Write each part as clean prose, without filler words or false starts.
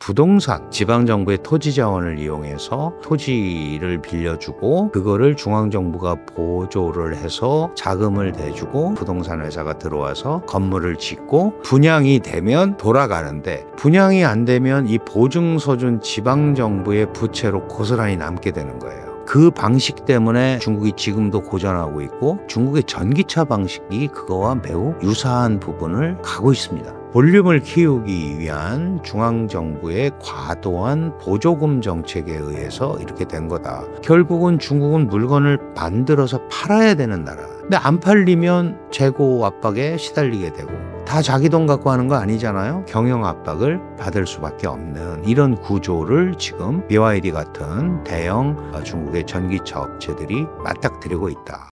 부동산, 지방정부의 토지 자원을 이용해서 토지를 빌려주고 그거를 중앙정부가 보조를 해서 자금을 대주고 부동산 회사가 들어와서 건물을 짓고 분양이 되면 돌아가는데, 분양이 안 되면 이 보증서 준 지방정부의 부채로 고스란히 남게 되는 거예요. 그 방식 때문에 중국이 지금도 고전하고 있고, 중국의 전기차 방식이 그거와 매우 유사한 부분을 가고 있습니다. 볼륨을 키우기 위한 중앙정부의 과도한 보조금 정책에 의해서 이렇게 된 거다. 결국은 중국은 물건을 만들어서 팔아야 되는 나라. 근데 안 팔리면 재고 압박에 시달리게 되고, 다 자기 돈 갖고 하는 거 아니잖아요. 경영 압박을 받을 수밖에 없는 이런 구조를 지금 BYD 같은 대형 중국의 전기차 업체들이 맞닥뜨리고 있다.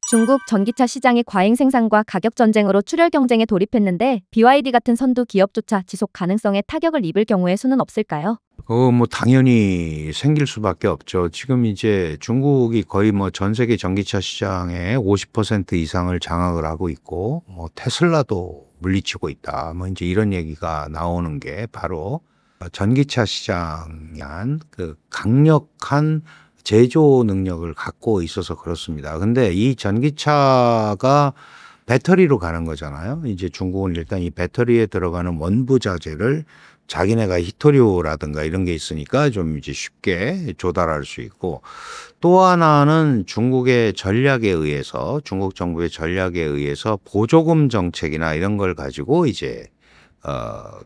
중국 전기차 시장의 과잉 생산과 가격 전쟁으로 출혈 경쟁에 돌입했는데 BYD 같은 선두 기업조차 지속 가능성에 타격을 입을 경우의 수는 없을까요? 당연히 생길 수밖에 없죠. 지금 이제 중국이 거의 전 세계 전기차 시장의 50% 이상을 장악을 하고 있고, 테슬라도 물리치고 있다. 이제 이런 얘기가 나오는 게 바로 전기차 시장에 한 그 강력한 제조 능력을 갖고 있어서 그렇습니다. 근데 이 전기차가 배터리로 가는 거잖아요. 이제 중국은 일단 이 배터리에 들어가는 원부 자재를 자기네가 히토류라든가 이런 게 있으니까 좀 이제 쉽게 조달할 수 있고, 또 하나는 중국의 전략에 의해서, 중국 정부의 전략에 의해서 보조금 정책이나 이런 걸 가지고 이제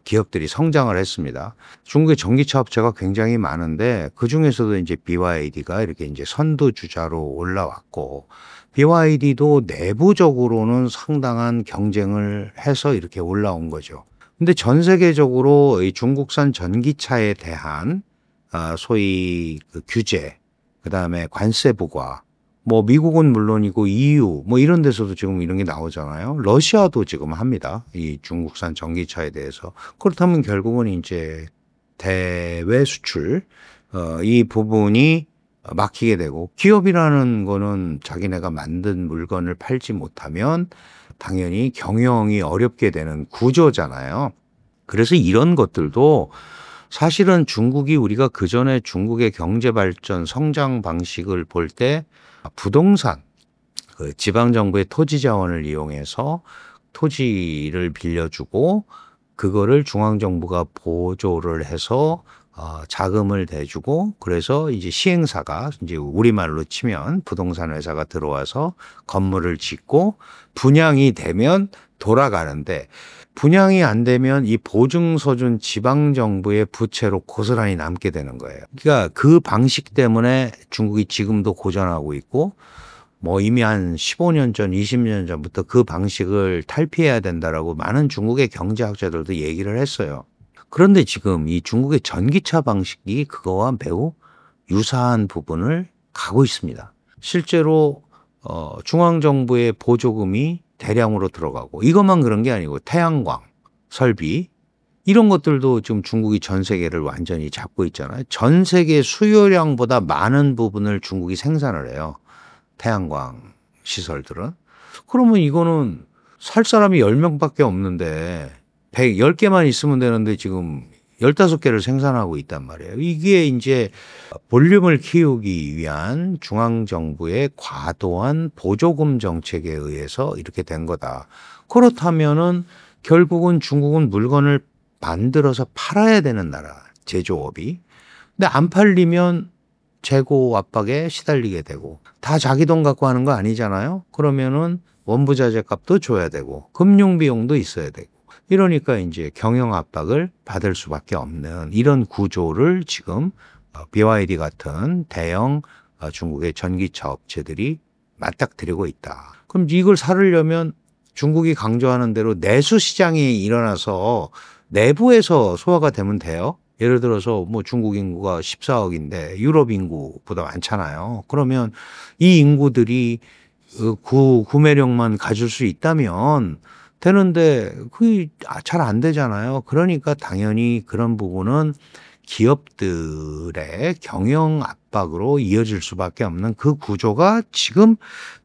기업들이 성장을 했습니다. 중국의 전기차 업체가 굉장히 많은데 그 중에서도 이제 BYD가 이렇게 이제 선두 주자로 올라왔고, BYD도 내부적으로는 상당한 경쟁을 해서 이렇게 올라온 거죠. 근데 전 세계적으로 이 중국산 전기차에 대한 소위 그 규제, 그다음에 관세 부과, 미국은 물론이고 EU 이런 데서도 지금 이런 게 나오잖아요. 러시아도 지금 합니다. 이 중국산 전기차에 대해서. 그렇다면 결국은 이제 대외 수출 이 부분이 막히게 되고, 기업이라는 거는 자기네가 만든 물건을 팔지 못하면 당연히 경영이 어렵게 되는 구조잖아요. 그래서 이런 것들도 사실은 중국이, 우리가 그전에 중국의 경제 발전 성장 방식을 볼 때 부동산, 그 지방정부의 토지 자원을 이용해서 토지를 빌려주고 그거를 중앙정부가 보조를 해서 자금을 대주고, 그래서 이제 시행사가, 이제 우리말로 치면 부동산 회사가 들어와서 건물을 짓고 분양이 되면 돌아가는데, 분양이 안 되면 이 보증서 준 지방정부의 부채로 고스란히 남게 되는 거예요. 그러니까 그 방식 때문에 중국이 지금도 고전하고 있고, 이미 한 15년 전, 20년 전부터 그 방식을 탈피해야 된다라고 많은 중국의 경제학자들도 얘기를 했어요. 그런데 지금 이 중국의 전기차 방식이 그거와 매우 유사한 부분을 가고 있습니다. 실제로 중앙정부의 보조금이 대량으로 들어가고, 이것만 그런 게 아니고 태양광, 설비 이런 것들도 지금 중국이 전 세계를 완전히 잡고 있잖아요. 전 세계 수요량보다 많은 부분을 중국이 생산을 해요. 태양광 시설들은. 그러면 이거는 살 사람이 10명밖에 없는데 10개만 있으면 되는데 지금 15개를 생산하고 있단 말이에요. 이게 이제 볼륨을 키우기 위한 중앙정부의 과도한 보조금 정책에 의해서 이렇게 된 거다. 그렇다면은 결국은 중국은 물건을 만들어서 팔아야 되는 나라, 제조업이. 근데 안 팔리면 재고 압박에 시달리게 되고, 다 자기 돈 갖고 하는 거 아니잖아요. 그러면은 원부 자재 값도 줘야 되고 금융 비용도 있어야 되고, 이러니까 이제 경영 압박을 받을 수밖에 없는 이런 구조를 지금 BYD 같은 대형 중국의 전기차 업체들이 맞닥뜨리고 있다. 그럼 이걸 사려면 중국이 강조하는 대로 내수 시장이 일어나서 내부에서 소화가 되면 돼요. 예를 들어서 중국 인구가 14억인데 유럽 인구보다 많잖아요. 그러면 이 인구들이 구매력만 가질 수 있다면 되는데 그게 잘 안 되잖아요. 그러니까 당연히 그런 부분은 기업들의 경영 압박으로 이어질 수밖에 없는 그 구조가 지금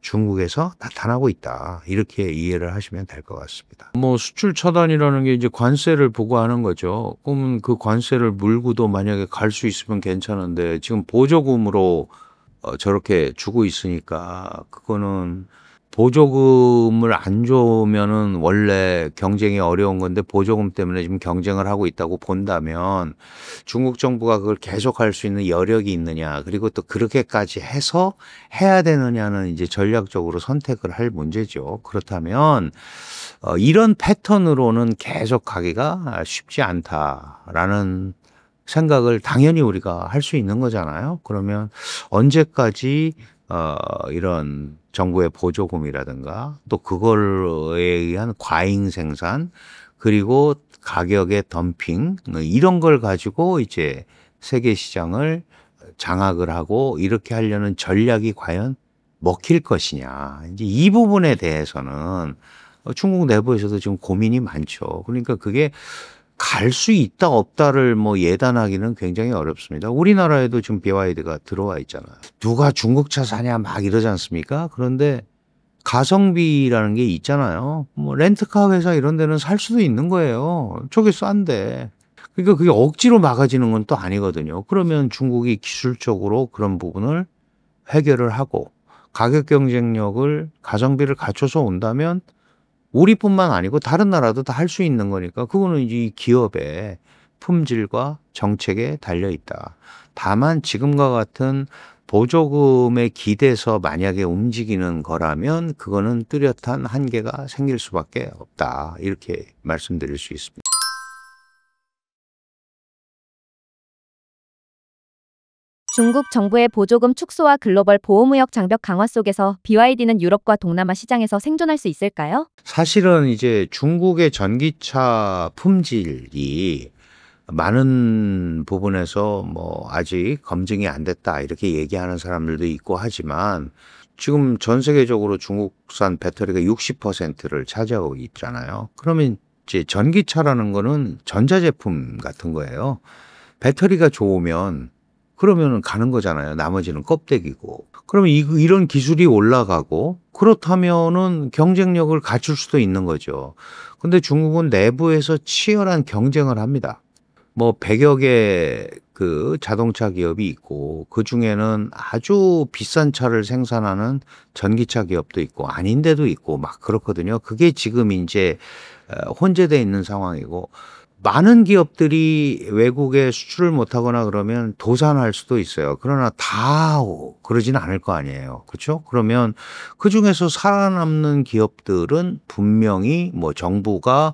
중국에서 나타나고 있다. 이렇게 이해를 하시면 될 것 같습니다. 뭐 수출 차단이라는 게 이제 관세를 부과하는 거죠. 그러면 그 관세를 물고도 만약에 갈 수 있으면 괜찮은데 지금 보조금으로 저렇게 주고 있으니까 그거는 보조금을 안 주면은 원래 경쟁이 어려운 건데 보조금 때문에 지금 경쟁을 하고 있다고 본다면 중국 정부가 그걸 계속할 수 있는 여력이 있느냐, 그리고 또 그렇게까지 해서 해야 되느냐는 이제 전략적으로 선택을 할 문제죠. 그렇다면 이런 패턴으로는 계속 가기가 쉽지 않다라는 생각을 당연히 우리가 할 수 있는 거잖아요. 그러면 언제까지 이런 정부의 보조금이라든가 또 그걸에 의한 과잉 생산 그리고 가격의 덤핑 이런 걸 가지고 이제 세계 시장을 장악을 하고 이렇게 하려는 전략이 과연 먹힐 것이냐. 이제 이 부분에 대해서는 중국 내부에서도 지금 고민이 많죠. 그러니까 그게 갈 수 있다 없다를 뭐 예단하기는 굉장히 어렵습니다. 우리나라에도 지금 BYD가 들어와 있잖아요. 누가 중국차 사냐 막 이러지 않습니까? 그런데 가성비라는 게 있잖아요. 뭐 렌트카 회사 이런 데는 살 수도 있는 거예요. 저게 싼데. 그러니까 그게 억지로 막아지는 건 또 아니거든요. 그러면 중국이 기술적으로 그런 부분을 해결을 하고 가격 경쟁력을 가성비를 갖춰서 온다면 우리뿐만 아니고 다른 나라도 다 할 수 있는 거니까 그거는 이제 이 기업의 품질과 정책에 달려 있다. 다만 지금과 같은 보조금에 기대서 만약에 움직이는 거라면 그거는 뚜렷한 한계가 생길 수밖에 없다. 이렇게 말씀드릴 수 있습니다. 중국 정부의 보조금 축소와 글로벌 보호무역 장벽 강화 속에서 BYD는 유럽과 동남아 시장에서 생존할 수 있을까요? 사실은 이제 중국의 전기차 품질이 많은 부분에서 뭐 아직 검증이 안 됐다 이렇게 얘기하는 사람들도 있고 하지만 지금 전 세계적으로 중국산 배터리가 60%를 차지하고 있잖아요. 그러면 이제 전기차라는 거는 전자제품 같은 거예요. 배터리가 좋으면 그러면은 가는 거잖아요. 나머지는 껍데기고. 그러면 이런 기술이 올라가고 그렇다면은 경쟁력을 갖출 수도 있는 거죠. 근데 중국은 내부에서 치열한 경쟁을 합니다. 뭐 100여 개 그 자동차 기업이 있고 그 중에는 아주 비싼 차를 생산하는 전기차 기업도 있고 아닌 데도 있고 막 그렇거든요. 그게 지금 이제 혼재돼 있는 상황이고 많은 기업들이 외국에 수출을 못하거나 그러면 도산할 수도 있어요. 그러나 다 그러지는 않을 거 아니에요. 그렇죠? 그러면 그중에서 살아남는 기업들은 분명히 뭐 정부가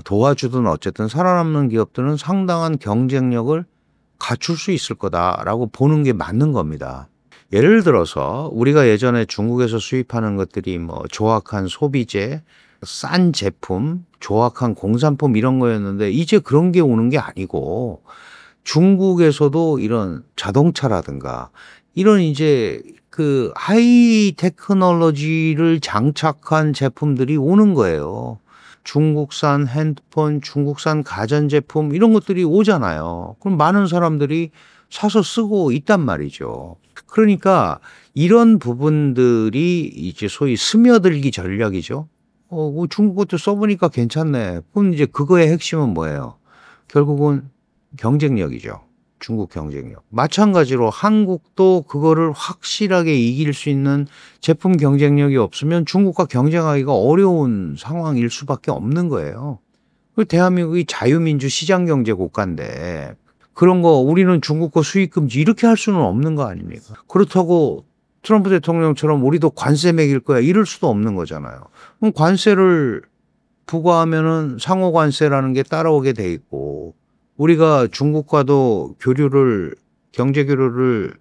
도와주든 어쨌든 살아남는 기업들은 상당한 경쟁력을 갖출 수 있을 거다라고 보는 게 맞는 겁니다. 예를 들어서 우리가 예전에 중국에서 수입하는 것들이 뭐 조악한 소비재, 싼 제품, 조악한 공산품 이런 거였는데 이제 그런 게 오는 게 아니고 중국에서도 이런 자동차라든가 이런 이제 그 하이 테크놀로지를 장착한 제품들이 오는 거예요. 중국산 핸드폰, 중국산 가전제품 이런 것들이 오잖아요. 그럼 많은 사람들이 사서 쓰고 있단 말이죠. 그러니까 이런 부분들이 이제 소위 스며들기 전략이죠. 중국 것도 써보니까 괜찮네. 그럼 이제 그거의 핵심은 뭐예요? 결국은 경쟁력이죠. 중국 경쟁력. 마찬가지로 한국도 그거를 확실하게 이길 수 있는 제품 경쟁력이 없으면 중국과 경쟁하기가 어려운 상황일 수밖에 없는 거예요. 대한민국이 자유민주 시장경제 국가인데 그런 거 우리는 중국 거 수입 금지 이렇게 할 수는 없는 거 아닙니까? 그렇다고 트럼프 대통령처럼 우리도 관세 매길 거야 이럴 수도 없는 거잖아요. 그럼 관세를 부과하면은 상호 관세라는 게 따라오게 돼 있고 우리가 중국과도 경제 교류를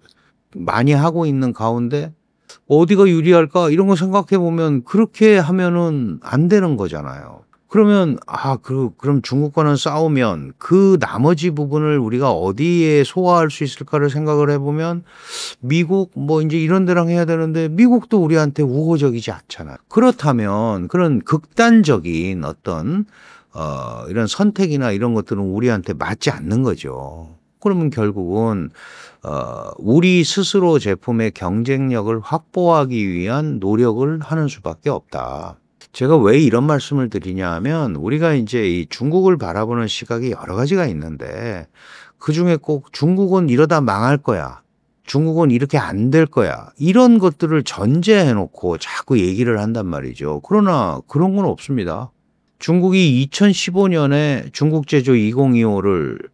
많이 하고 있는 가운데 어디가 유리할까 이런 거 생각해 보면 그렇게 하면은 안 되는 거잖아요. 그러면 그럼 중국과는 싸우면 그 나머지 부분을 우리가 어디에 소화할 수 있을까를 생각을 해보면 미국 뭐 이제 이런 데랑 해야 되는데 미국도 우리한테 우호적이지 않잖아요. 그렇다면 그런 극단적인 어떤 이런 선택이나 이런 것들은 우리한테 맞지 않는 거죠. 그러면 결국은 우리 스스로 제품의 경쟁력을 확보하기 위한 노력을 하는 수밖에 없다. 제가 왜 이런 말씀을 드리냐 하면 우리가 이제 이 중국을 바라보는 시각이 여러 가지가 있는데 그중에 꼭 중국은 이러다 망할 거야. 중국은 이렇게 안 될 거야. 이런 것들을 전제해 놓고 자꾸 얘기를 한단 말이죠. 그러나 그런 건 없습니다. 중국이 2015년에 중국 제조 2025를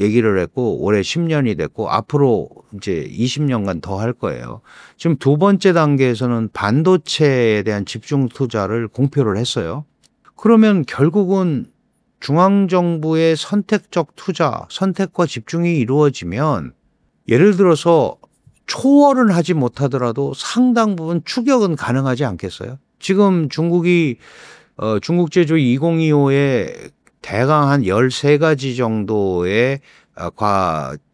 얘기를 했고 올해 10년이 됐고 앞으로 이제 20년간 더 할 거예요. 지금 두 번째 단계에서는 반도체에 대한 집중 투자를 공표를 했어요. 그러면 결국은 중앙정부의 선택적 투자, 선택과 집중이 이루어지면 예를 들어서 초월은 하지 못하더라도 상당 부분 추격은 가능하지 않겠어요? 지금 중국이 중국 제조 2025에 대강 한 13가지 정도의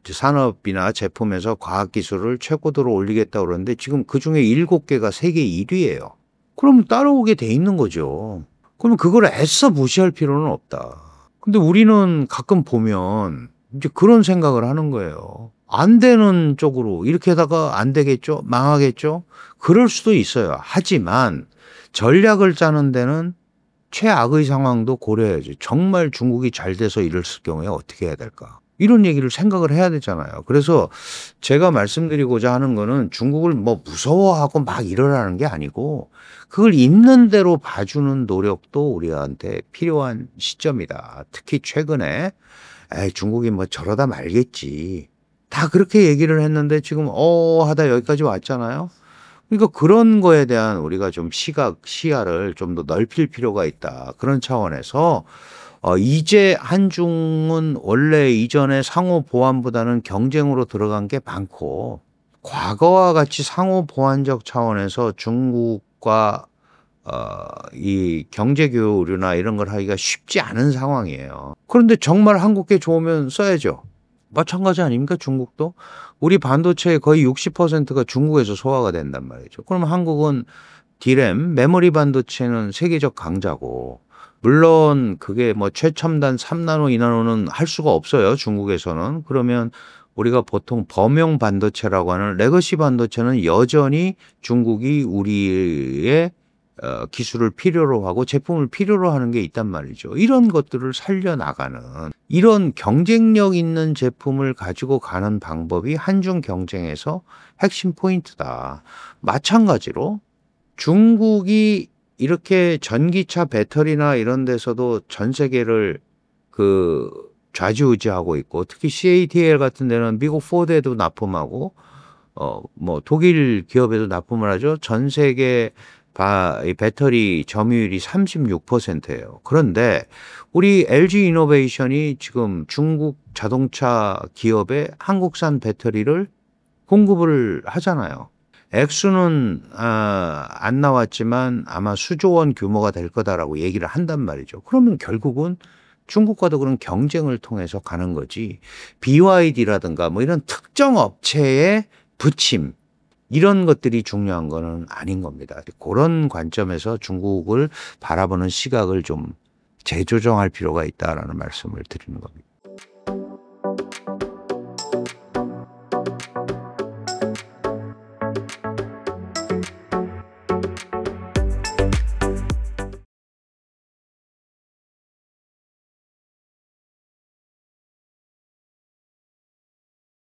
산업이나 제품에서 과학기술을 최고도로 올리겠다고 그러는데 지금 그중에 7개가 세계 1위예요. 그럼 따라오게 돼 있는 거죠. 그러면 그걸 애써 무시할 필요는 없다. 근데 우리는 가끔 보면 이제 그런 생각을 하는 거예요. 안 되는 쪽으로 이렇게 하다가 안 되겠죠? 망하겠죠? 그럴 수도 있어요. 하지만 전략을 짜는 데는 최악의 상황도 고려해야죠. 정말 중국이 잘 돼서 이랬을 경우에 어떻게 해야 될까? 이런 얘기를 생각을 해야 되잖아요. 그래서 제가 말씀드리고자 하는 거는 중국을 뭐 무서워하고 막 이러라는 게 아니고 그걸 있는 대로 봐주는 노력도 우리한테 필요한 시점이다. 특히 최근에 중국이 뭐 저러다 말겠지. 다 그렇게 얘기를 했는데 지금 하다 여기까지 왔잖아요. 그러니까 그런 거에 대한 우리가 좀 시야를 좀 더 넓힐 필요가 있다. 그런 차원에서 이제 한중은 원래 이전에 상호 보완보다는 경쟁으로 들어간 게 많고 과거와 같이 상호 보완적 차원에서 중국과 이 경제 교류나 이런 걸 하기가 쉽지 않은 상황이에요. 그런데 정말 한국에 좋으면 써야죠. 마찬가지 아닙니까? 중국도. 우리 반도체의 거의 60%가 중국에서 소화가 된단 말이죠. 그럼 한국은 D램, 메모리 반도체는 세계적 강자고 물론 그게 뭐 최첨단 3나노, 2나노는 할 수가 없어요. 중국에서는. 그러면 우리가 보통 범용 반도체라고 하는 레거시 반도체는 여전히 중국이 우리의 기술을 필요로 하고 제품을 필요로 하는 게 있단 말이죠. 이런 것들을 살려나가는 이런 경쟁력 있는 제품을 가지고 가는 방법이 한중 경쟁에서 핵심 포인트다. 마찬가지로 중국이 이렇게 전기차 배터리나 이런 데서도 전 세계를 좌지우지하고 있고 특히 CATL 같은 데는 미국 포드에도 납품하고 뭐 독일 기업에도 납품을 하죠. 전 세계 이 배터리 점유율이 36%예요. 그런데 우리 LG 이노베이션이 지금 중국 자동차 기업에 한국산 배터리를 공급을 하잖아요. 액수는 안 나왔지만 아마 수조 원 규모가 될 거다라고 얘기를 한단 말이죠. 그러면 결국은 중국과도 그런 경쟁을 통해서 가는 거지. BYD라든가 뭐 이런 특정 업체의 부침 이런 것들이 중요한 거는 아닌 겁니다. 그런 관점에서 중국을 바라보는 시각을 좀 재조정할 필요가 있다라는 말씀을 드리는 겁니다.